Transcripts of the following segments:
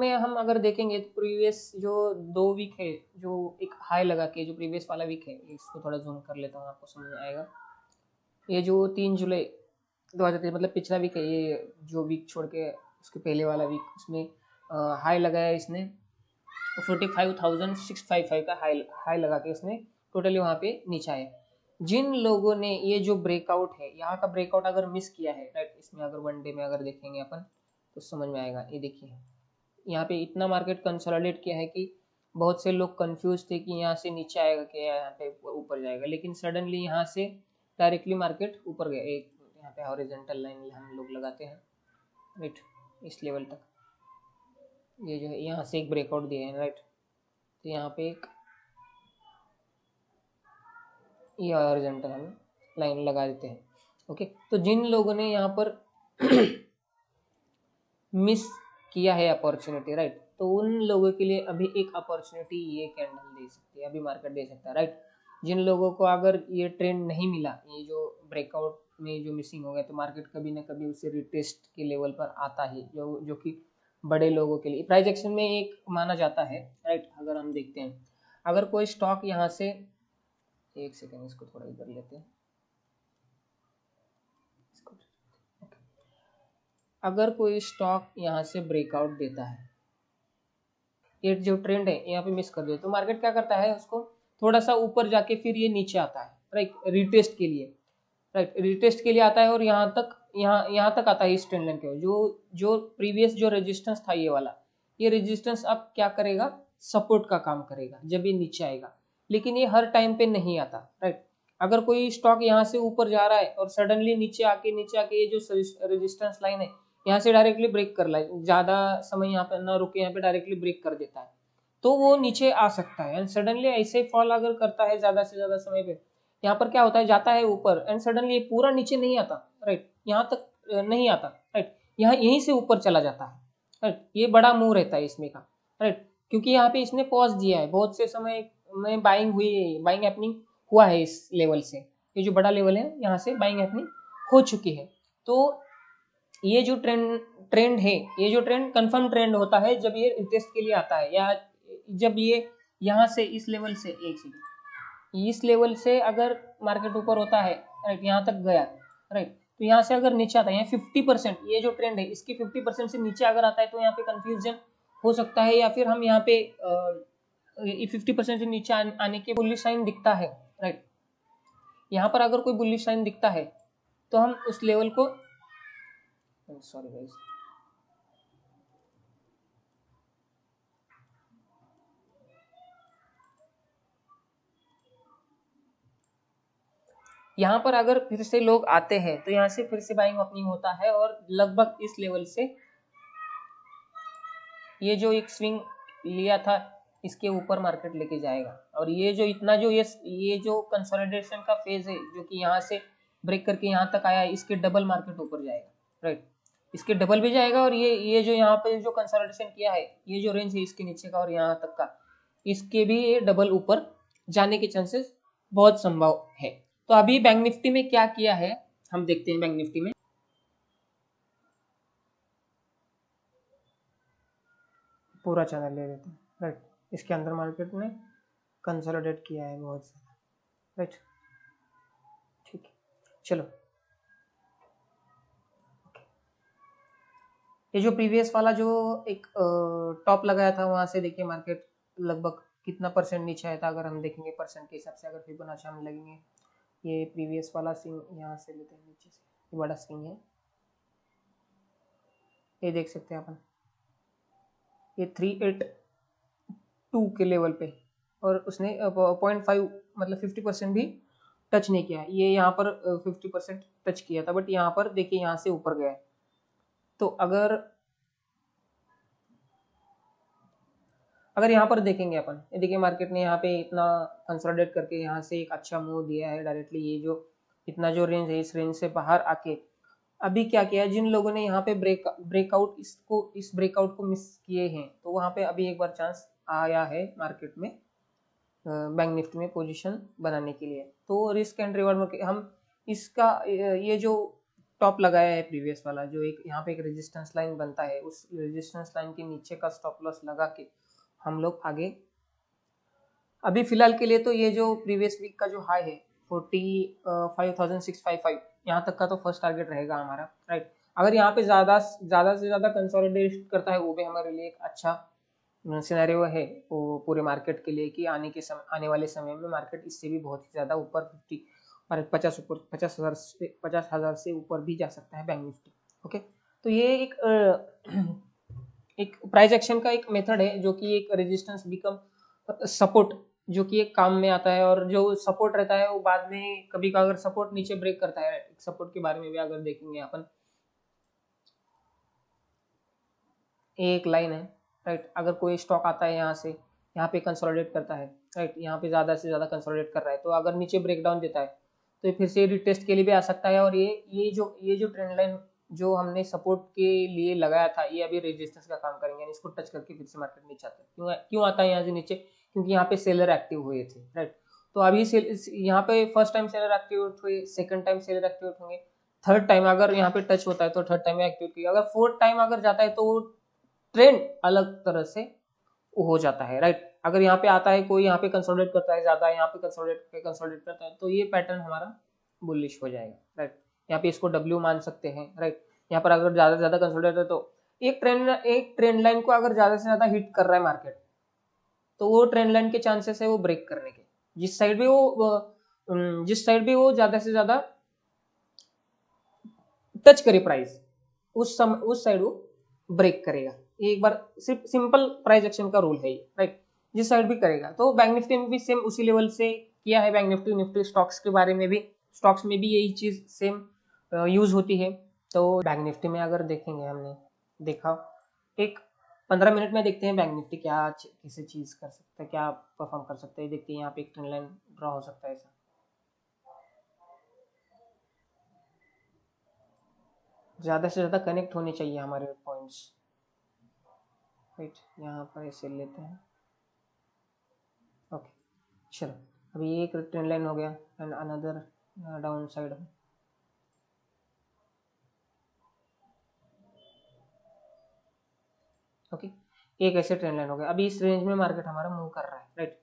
में हम अगर देखेंगे तो प्रीवियस जो 2 वीक है, जो एक हाई लगा के जो प्रीवियस वाला वीक है, इसको थोड़ा जूम कर लेता हूँ, आपको समझ में आएगा। ये जो 3 जुलाई 2023 मतलब पिछला वीक है, ये जो वीक छोड़ के उसके पहले वाला वीक, उसमें हाई लगाया इसने 45,655 का हाई लगा के इसने टोटली वहाँ पे नीचे आया। जिन लोगों ने ये जो ब्रेकआउट है, यहाँ का ब्रेकआउट अगर मिस किया है, राइट, इसमें अगर वन डे में अगर देखेंगे अपन तो समझ में आएगा। ये देखिए यहाँ पे इतना मार्केट कंसोलिडेट किया है कि बहुत से लोग कंफ्यूज थे कि यहाँ से नीचे आएगा क्या, यहाँ पे ऊपर जाएगा, लेकिन सडनली यहाँ से डायरेक्टली मार्केट ऊपर गया। एक यहाँ पे हॉरिजॉन्टल लाइन हम लोग लगाते हैं, राइट, इस लेवल तक ये जो है यहाँ से एक ब्रेकआउट दिया है, राइट, तो यहाँ पे एक ये हॉरिजॉन्टल हम लाइन लगा देते हैं। ओके, तो जिन लोगों ने यहाँ पर मिस किया है अपॉर्चुनिटी, राइट, तो उन लोगों के लिए अभी एक अपॉर्चुनिटी ये कैंडल दे सकती है, अभी मार्केट दे सकता है, राइट। जिन लोगों को अगर ये ट्रेंड नहीं मिला, ये जो ब्रेकआउट में जो मिसिंग हो गया, तो मार्केट कभी ना कभी उसे रिटेस्ट के लेवल पर आता है, जो कि बड़े लोगों के लिए प्राइस एक्शन में एक माना जाता है, राइट। अगर हम देखते हैं, अगर कोई स्टॉक यहाँ से, एक सेकेंड इसको थोड़ा इधर लेते हैं, अगर कोई स्टॉक यहाँ से ब्रेकआउट देता है, ये जो ट्रेंड है यहाँ पे मिस कर दे, तो मार्केट क्या करता है, उसको थोड़ा सा ऊपर जाके फिर ये नीचे आता है, राइट, रिटेस्ट के लिए, राइट, रिटेस्ट के लिए आता है, और यहाँ तक आता है इस ट्रेंड लाइन के। जो प्रीवियस जो रेजिस्टेंस था, ये वाला, ये रेजिस्टेंस अब क्या करेगा, सपोर्ट का काम करेगा जब ये नीचे आएगा, लेकिन ये हर टाइम पे नहीं आता, राइट। अगर कोई स्टॉक यहाँ से ऊपर जा रहा है और सडनली नीचे आके ये जो रेजिस्टेंस लाइन है यहाँ से डायरेक्टली ब्रेक कर लाए, ज्यादा समय यहाँ पे ना रुके, यहाँ पे डायरेक्टली ब्रेक कर देता है, तो वो नीचे आ सकता है। एंड सडनली ऐसे फॉल अगर करता है ज्यादा से ज्यादा समय पे, यहाँ पर क्या होता है, जाता है ऊपर एंड सडनली पूरा नीचे नहीं आता, राइट, यहाँ तक नहीं आता, राइट, यहाँ यहीं से ऊपर चला जाता है, राइट। ये बड़ा मूव रहता है इसमें का, राइट, क्योंकि यहाँ पे इसने पॉज दिया है, बहुत से समय में बाइंग हैपनिंग हुआ है इस लेवल से, ये जो बड़ा लेवल है यहाँ से बाइंग हैपनिंग हो चुकी है। तो ये जो ट्रेंड है, ये जो ट्रेंड कंफर्म ट्रेंड होता है जब ये रिटेस्ट के लिए आता है, या जब ये यहाँ से इस लेवल से, एक सेकंड, इस लेवल से अगर मार्केट ऊपर होता है, राइट, यहाँ तक गया, राइट, तो यहाँ से अगर नीचे आता है, 50%, ये जो ट्रेंड है इसकी 50% से नीचे अगर आता है, तो यहाँ पे कंफ्यूजन हो सकता है, या फिर हम यहाँ पे 50% से नीचे आने के बुलिश साइन दिखता है, राइट, यहाँ पर अगर कोई बुलिश साइन दिखता है तो हम उस लेवल को, सॉरी गाइस, यहाँ पर अगर फिर से लोग आते हैं तो यहाँ से फिर से बाइंग ओपनिंग होता है, और लगभग इस लेवल से ये जो एक स्विंग लिया था इसके ऊपर मार्केट लेके जाएगा, और ये जो इतना जो ये जो कंसोलिडेशन का फेज है, जो कि यहाँ से ब्रेक करके यहाँ तक आया है, इसके डबल मार्केट ऊपर जाएगा, राइट, इसके डबल भी जाएगा, और ये जो यहाँ पे जो कंसोलिडेशन किया है, ये जो रेंज है इसके नीचे का और यहाँ तक का, इसके भी ये डबल ऊपर जाने के चांसेस बहुत संभव है। तो अभी बैंक निफ्टी में क्या किया है हम देखते हैं। बैंक निफ्टी में पूरा चैनल ले लेते हैं, राइट, इसके अंदर मार्केट ने कंसोलिडेट किया है बहुत ज़्यादा, राइट, ठीक है, चलो। ये जो प्रीवियस वाला जो एक टॉप लगाया था, वहां से देखिए मार्केट लगभग कितना परसेंट नीचे आया था, अगर हम देखेंगे परसेंट के हिसाब से, अगर फिबोनाची हम लगेंगे, ये प्रीवियस वाला स्विंग यहाँ से लेते हैं नीचे से, ये बड़ा स्विंग है, ये देख सकते हैं अपन, ये 382 के लेवल पे, और उसने 0.5 मतलब 50% भी टच नहीं किया, ये यहाँ पर 50% टच किया था, बट यहाँ पर देखिए यहाँ से ऊपर गया है। तो अगर यहाँ पर देखेंगे अपन, ये देखिए मार्केट ने यहाँ पे इतना कंसोलिडेट करके यहाँ से एक अच्छा मूव दिया है डायरेक्टली, ये जो इतना जो रेंज है, इस रेंज से बाहर आके अभी क्या किया, जिन लोगों ने यहाँ पे इस ब्रेकआउट को मिस किए हैं, तो वहाँ पे अभी एक बार चांस आया है मार्केट में बैंक निफ्टी में पोजीशन बनाने के लिए। तो रिस्क एंड रिवॉर्ड में हम इसका ये जो टॉप लगाया है प्रीवियस वाला, जो एक यहाँ पे एक रेजिस्टेंस लाइन बनता है, उस रेजिस्टेंस लाइन के नीचे का स्टॉप लॉस लगा के हम लोग आगे, अभी फिलहाल के लिए तो ये जो प्रीवियस वीक का जो हाई है 45,655, यहाँ तक का तो फर्स्ट टारगेट रहेगा हमारा, राइट। अगर यहाँ पे ज्यादा से ज्यादा कंसोलिडेट करता है, वो भी हमारे लिए एक अच्छा सिनेरियो है वो पूरे मार्केट के लिए, कि आने वाले समय में मार्केट इससे भी बहुत ही ज्यादा ऊपर 50 और 50,000 से ऊपर भी जा सकता है बैंक निफ्टी। ओके, तो ये एक प्राइस एक्शन का एक मेथड है, जो कि एक रेजिस्टेंस बिकम सपोर्ट, जो कि एक काम में आता है, और जो सपोर्ट रहता है वो बाद में कभी का अगर सपोर्ट नीचे ब्रेक करता है, सपोर्ट के बारे में भी अगर देखेंगे अपन, एक लाइन है, राइट। अगर कोई स्टॉक आता है यहाँ से, यहाँ पे कंसोलिडेट करता है, राइट, यहाँ पे ज्यादा से ज्यादा कंसोलिडेट कर रहा है, तो अगर नीचे ब्रेकडाउन देता है तो ये फिर से रिटेस्ट के लिए भी आ सकता है, और ये जो ट्रेंड लाइन जो हमने सपोर्ट के लिए लगाया था, ये अभी रेजिस्टेंस का काम करेंगे, इसको टच करके फिर से मार्केट नीचे आता है। क्यों आता है यहाँ से नीचे? क्योंकि यहाँ पे सेलर एक्टिव हुए थे, राइट। तो अभी यहाँ पे फर्स्ट टाइम सेलर एक्टिवेट हुए, सेकंड टाइम सेलर एक्टिवेट होंगे, थर्ड टाइम अगर यहाँ पे टच होता है तो थर्ड टाइम में एक्टिवेट किया, अगर फोर्थ टाइम अगर जाता है तो ट्रेंड अलग तरह से हो जाता है, राइट। अगर यहाँ पे आता है कोई, यहाँ पे कंसोलिडेट करता है ज्यादा, यहाँ पे कंसोलिडेट करता है, तो ये पैटर्न हमारा बुलिश हो जाएगा, राइट। यहाँ पे इसको डब्ल्यू मान सकते हैं, राइट। यहाँ पर अगर ज्यादा से ज्यादा कंसोलिडेट है, तो एक ट्रेंड लाइन को अगर ज्यादा से ज्यादा हिट कर रहा है मार्केट, तो वो ट्रेंड लाइन के चांसेस है वो ब्रेक करने के, जिस साइड भी वो ज्यादा से ज्यादा टच करे प्राइस, उस साइड वो ब्रेक करेगा। ये एक बार सिर्फ सिंपल प्राइस एक्शन का रूल है ये, राइट। जिस साइड भी करेगा, तो बैंक निफ्टी में भी सेम उसी लेवल से किया है। बैंक निफ्टी स्टॉक्स के बारे में भी, स्टॉक्स में भी यही चीज सेम यूज होती है। तो बैंक निफ्टी में अगर देखेंगे, हमने देखा एक 15 मिनट में देखते हैं बैंक निफ्टी क्या किसी चीज कर सकता है, क्या परफॉर्म कर सकता है, देखते हैं। यहाँ पे एक ट्रेंड लाइन ड्रॉ हो सकता है ऐसा, ज्यादा से ज्यादा कनेक्ट होने चाहिए हमारे पॉइंट्स, राइट। यहाँ पर ऐसे लेते हैं, ओके, चलो। अभी एक ट्रेंड लाइन हो गया and another down side, okay. एक ऐसे ट्रेंड लाइन हो गया। अभी इस रेंज में मार्केट हमारा मूव कर रहा है, राइट।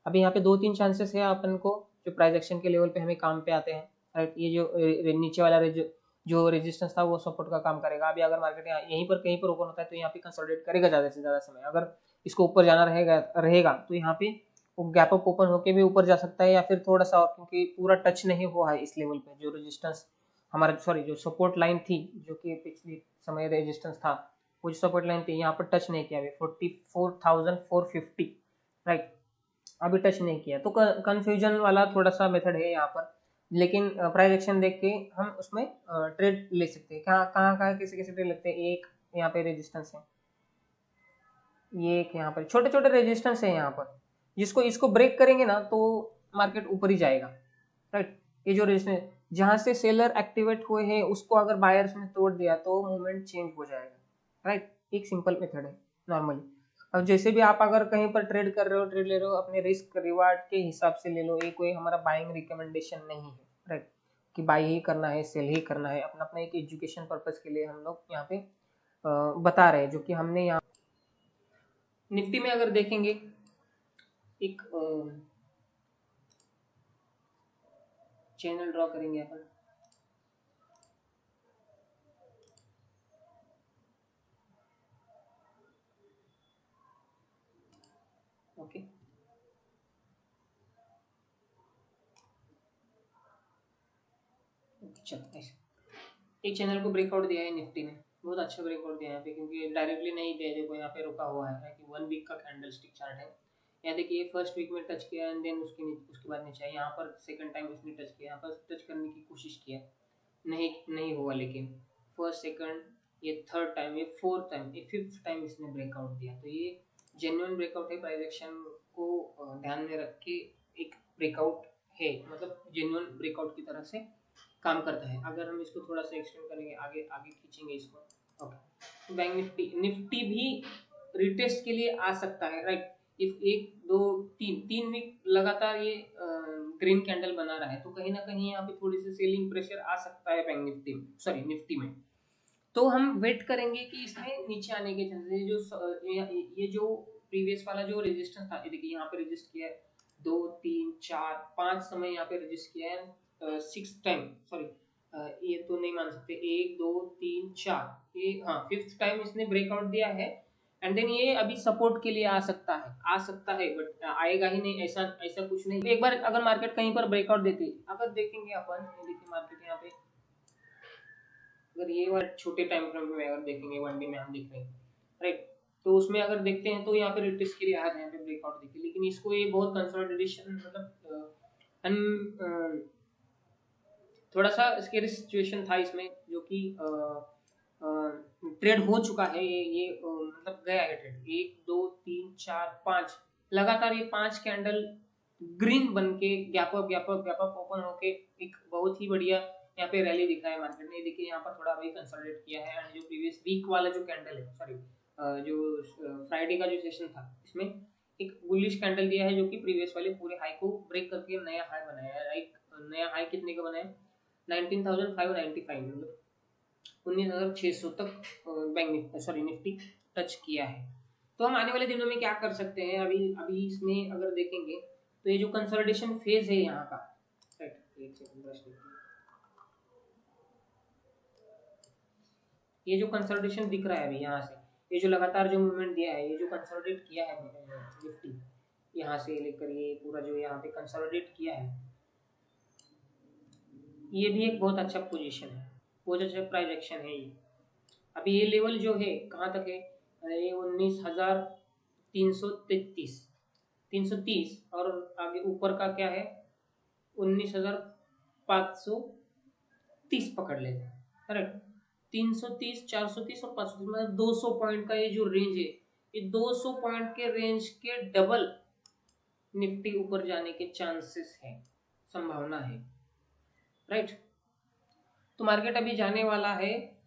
अभी यहाँ पे 2-3 चांसेस है अपन को, जो प्राइस एक्शन के लेवल पे हमें काम पे आते हैं, राइट। ये जो नीचे वाला जो रेजिस्टेंस था वो सपोर्ट का काम करेगा। अभी अगर मार्केट यहीं पर कहीं पर ओपन होता है, तो यहाँ पे कंसोलिडेट करेगा ज्यादा से ज्यादा समय। अगर इसको ऊपर जाना रहेगा तो यहाँ पे वो गैप अप ओपन होके भी ऊपर जा सकता है, या फिर थोड़ा सा और, क्योंकि पूरा टच नहीं हुआ है इस लेवल पे, जो रेजिस्टेंस हमारा, सॉरी, जो सपोर्ट लाइन थी, जो कि पिछली समय रेजिस्टेंस था, वो जो सपोर्ट लाइन थी यहाँ पर टच नहीं किया अभी 44,450, राइट। अभी टच नहीं किया, तो कंफ्यूजन वाला थोड़ा सा मेथड है यहाँ पर। लेकिन प्राइस एक्शन देख के हम उसमें ट्रेड ले सकते हैं। कहाँ कहाँ कहाँ कैसे कैसे ट्रेड लगते हैं। एक यहाँ पे रेजिस्टेंस है, ये एक यहाँ पर छोटे छोटे रेजिस्टेंस है यहाँ पर, जिसको इसको ब्रेक करेंगे ना तो मार्केट ऊपर ही जाएगा, राइट। ये जो रेजिस्टेंस जहाँ से सेलर एक्टिवेट हुए हैं, उसको अगर बायर्स ने तोड़ दिया तो मूवमेंट चेंज हो जाएगा, राइट। एक सिंपल मेथड है नॉर्मली। अब जैसे भी आप अगर कहीं पर ट्रेड कर रहे हो, ट्रेड ले रहे हो, अपने रिस्क रिवार्ड के हिसाब से ले लो। ये कोई हमारा बाइंग रिकमेंडेशन नहीं है, राइट, कि बाई ही करना है, सेल ही करना है। अपना अपना एक एजुकेशन पर्पज के लिए हम लोग यहाँ पे बता रहे हैं, जो कि हमने यहाँ निफ्टी में अगर देखेंगे, एक चैनल ड्रॉ करेंगे अपन, ओके। चलो ऐसे एक चैनल को ब्रेकआउट दिया है निफ्टी ने, बहुत अच्छा ब्रेकआउट दिया है यहाँ पे, क्योंकि डायरेक्टली नहीं दिया। देखो यहाँ पे रुका हुआ है कि 1 वीक का कैंडल स्टिक चार्ट है। यहाँ देखिए फर्स्ट वीक में टच किया एंड देन उसके बाद नीचे, यहाँ पर सेकंड टाइम इसने टच किया, यहाँ पर टच करने की कोशिश किया, नहीं नहीं हुआ। लेकिन फर्स्ट सेकंड, ये थर्ड टाइम, ये फोर्थ टाइम, ये फिफ्थ टाइम इसने ब्रेकआउट दिया। तो ये जेन्युइन ब्रेकआउट है। प्राइस एक्शन को ध्यान में रख के एक ब्रेकआउट है, मतलब जेन्युइन ब्रेकआउट की तरह से काम करता है। अगर हम इसको थोड़ा सा एक्सटेंड करेंगे, आगे आगे खींचेंगे इसको, ओके। बैंक निफ्टी भी रिटेस्ट के लिए आ सकता है, राइट। इफ एक दो तीन तीन वीक लगातार ये ग्रीन कैंडल बना रहा है तो कहीं ना कहीं यहाँ पे थोड़ी सी सेलिंग प्रेशर आ सकता है बैंक निफ्टी में, सॉरी निफ्टी में। तो हम वेट करेंगे कि इसमें नीचे आने के चांसेस, ये जो प्रीवियस वाला जो रेजिस्टेंस था, ये देखिए यहाँ पे रेजिस्ट किया है 2 3 4 5 समय यहाँ पे रेजिस्ट किया है, 6 टाइम, सॉरी ये तो नहीं मान सकते, 1 2 3 4, ये हाँ 5th टाइम इसने ब्रेकआउट दिया है। एंड देन ये अभी सपोर्ट के लिए आ सकता है बट आएगा ही नहीं, ऐसा ऐसा कुछ नहीं। एक बार अगर मार्केट कहीं पर ब्रेकआउट देती है, अगर देखेंगे अपन, ये देखिए मार्केट यहाँ पे अगर ये वाला छोटे टाइम फ्रेम में अगर देखेंगे, 1 डे में हम देख रहे हैं राइट, तो उसमें अगर देखते हैं तो यहाँ पे रिट्रेस के लिए आया था, यहाँ पे ब्रेकआउट देखिए, लेकिन इसको ये बहुत कंसोलिडेशन मतलब थोड़ा सा स्केरी सिचुएशन था इसमें, जो कि ट्रेड हो चुका है, ये मतलब गया है ट्रेड, 1 2 3 4 5 लगातार ये 5 कैंडल ग्रीन बन के गैप अप ओपन होके एक बहुत ही बढ़िया यहाँ पे रैली दिखा है मार्केट ने। देखिए यहाँ पर थोड़ा भाई कंसोलिडेट किया है, एंड जो प्रीवियस वीक वाला जो कैंडल है, सॉरी जो फ्राइडे का जो सेशन था, इसमें एक बुलिश कैंडल दिया है जो कि प्रीवियस वाले पूरे हाई को ब्रेक करके नया हाई बनाया है। एक नया हाई कितने का बनाया, 19,595, मतलब 19,600 तक बैंक सॉरी निफ्टी टच किया है। तो हम आने वाले दिनों में क्या कर सकते हैं, अभी अभी इसमें अगर देखेंगे तो ये जो कंसोलिडेशन फेज है यहाँ का, राइट, एक सेकंड ब्रश लेते हैं, ये जो कंसोलिडेशन दिख रहा है अभी यहाँ से, ये जो लगातार जो मूवमेंट दिया है, ये जो कंसोलिडेट किया है निफ्टी, यहाँ से लेकर ये पूरा जो यहाँ पे कंसोलिडेट किया है, ये भी एक बहुत अच्छा पोजीशन है, बहुत अच्छा प्राइस एक्शन है ये। अभी ये लेवल जो है कहाँ तक है, ये 19,333 330, और आगे ऊपर का क्या है 19,530 पकड़ लेते हैं, करेक्ट। 330 430 और 530, मतलब 200 पॉइंट का ये जो रेंज है, ये 200 पॉइंट के रेंज के डबल निफ्टी ऊपर जाने के चांसेस है, संभावना है, राइट। तो मार्केट अभी जाने वाला है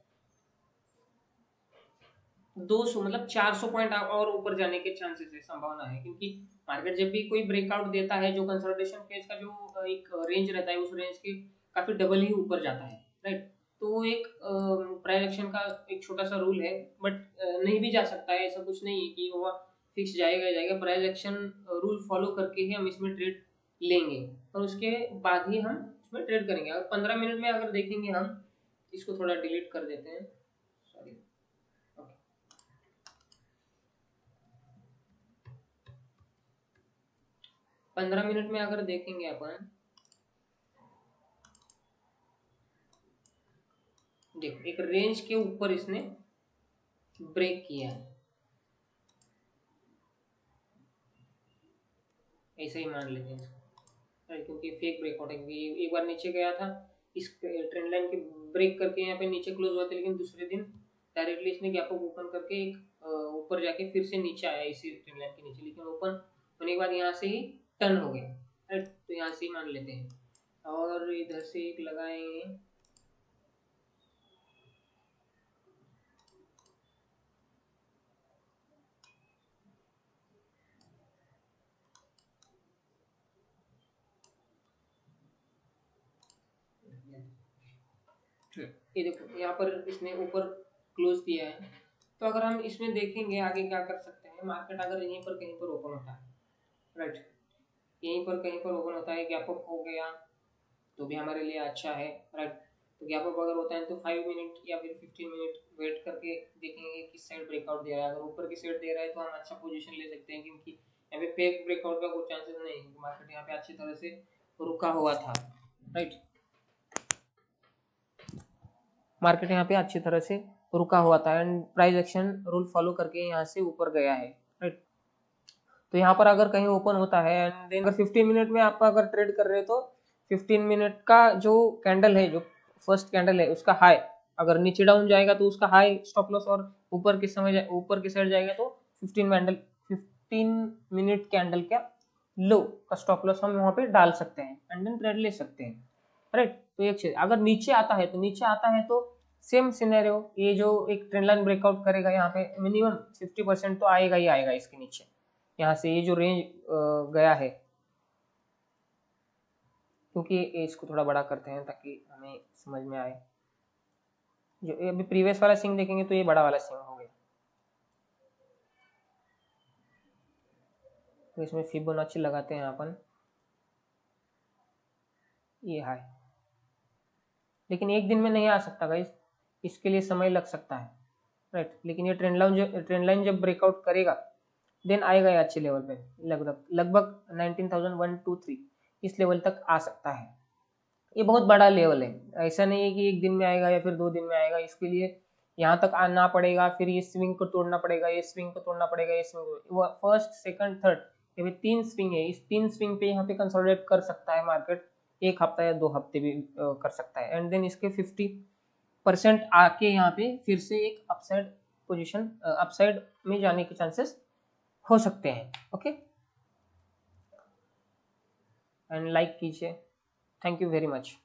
200, मतलब 400 पॉइंट और ऊपर जाने के चांसेस है, संभावना है, क्योंकि मार्केट जब भी कोई ब्रेकआउट देता है, जो कंसोलिडेशन फेज का जो एक रेंज रहता है, उस रेंज के काफी डबल ही ऊपर जाता है, राइट। तो वो एक प्राइस एक्शन का एक छोटा सा रूल है, बट नहीं भी जा सकता है, ऐसा कुछ नहीं है कि वो फिक्स जाएगा। प्राइस एक्शन रूल फॉलो करके ही हम इसमें ट्रेड लेंगे, और उसके बाद ही हम इसमें ट्रेड करेंगे। अगर 15 मिनट में अगर देखेंगे हम, इसको थोड़ा डिलीट कर देते हैं, सॉरी, 15 मिनट में अगर देखेंगे अपन, देखो एक रेंज के ऊपर इसने ब्रेक किया है, ऐसे ही मान लेते हैं इसको, क्योंकि फेक ब्रेकआउट है, क्योंकि एक बार नीचे गया था, इस ट्रेंड लाइन के ब्रेक करके यहाँ पे नीचे क्लोज हुआ था, लेकिन दूसरे दिन डायरेक्टली इसने गैप अप ओपन करके एक ऊपर जाके फिर से नीचे आया इसी ट्रेंड लाइन के नीचे, लेकिन ओपन होने के बाद यहाँ से ही टर्न हो गया, राइट। तो यहाँ से ही मान लेते हैं, और इधर से एक लगाएंगे, ये देखो यहाँ पर इसने ऊपर क्लोज दिया है। तो अगर हम इसमें देखेंगे आगे क्या कर सकते हैं, मार्केट अगर यहीं पर कहीं पर ओपन होता है, राइट, यहीं पर कहीं पर ओपन होता है, गैप अप हो गया तो भी हमारे लिए अच्छा है, राइट। तो गैप अप अगर होता है तो 5 मिनट या फिर 15 मिनट वेट करके देखेंगे किस साइड ब्रेकआउट दे रहा है। अगर ऊपर की साइड दे रहा है तो हम अच्छा पोजीशन ले सकते हैं, क्योंकि यहाँ पे फेक ब्रेकआउट का कोई चांसेस नहीं है, मार्केट यहाँ पे अच्छी तरह से रुका हुआ था, राइट। मार्केट यहाँ पे अच्छी तरह से रुका हुआ था, and price action rule follow करके यहाँ से ऊपर गया है, राइट। तो यहाँ पर अगर कहीं ओपन होता है, एंड देन अगर 15 मिनट में आप अगर ट्रेड कर रहे हो तो 15 मिनट का जो कैंडल है, जो फर्स्ट कैंडल है, उसका हाई अगर नीचे डाउन जाएगा तो उसका हाई स्टॉप लॉस, और ऊपर के समय ऊपर की साइड जाएगा तो 15 मिनट कैंडल का लो का स्टॉप लॉस हम वहाँ पे डाल सकते हैं, एंड देन ट्रेड ले सकते हैं, राइट। तो एक चीज अगर नीचे आता है तो सेम सिनेरियो, ये जो एक ट्रेंड लाइन ब्रेकआउट करेगा यहाँ पे मिनिमम 50% तो आएगा ही आएगा इसके नीचे, यहाँ से ये जो रेंज गया है, क्योंकि इसको थोड़ा बड़ा करते हैं ताकि हमें समझ में आए। जो अभी प्रीवियस वाला स्विंग देखेंगे तो ये बड़ा वाला स्विंग हो गया, तो इसमें फिबोनाची लगाते हैं अपन, ये हाई, लेकिन एक दिन में नहीं आ सकता गाइस, इसके लिए समय लग सकता है, राइट। लेकिन ये ट्रेंड लाइन जब ब्रेकआउट करेगा देन आएगा ये अच्छे लेवल पे, लगभग 19,123 इस लेवल तक आ सकता है। ये बहुत बड़ा लेवल है, ऐसा नहीं है कि एक दिन में आएगा या फिर 2 दिन में आएगा। इसके लिए यहाँ तक आना पड़ेगा, फिर ये स्विंग को तोड़ना पड़ेगा, ये स्विंग को तोड़ना पड़ेगा, ये स्विंग, फर्स्ट सेकंड थर्ड, ये भी 3 स्विंग है। इस 3 स्विंग पे यहाँ पे कंसोलिडेट कर सकता है मार्केट, 1 हफ्ता या 2 हफ्ते भी कर सकता है, एंड देन इसके 50% आके यहाँ पे फिर से एक अपसाइड पोजीशन, अपसाइड में जाने के चांसेस हो सकते हैं। ओके, एंड लाइक कीजिए। Thank you very much.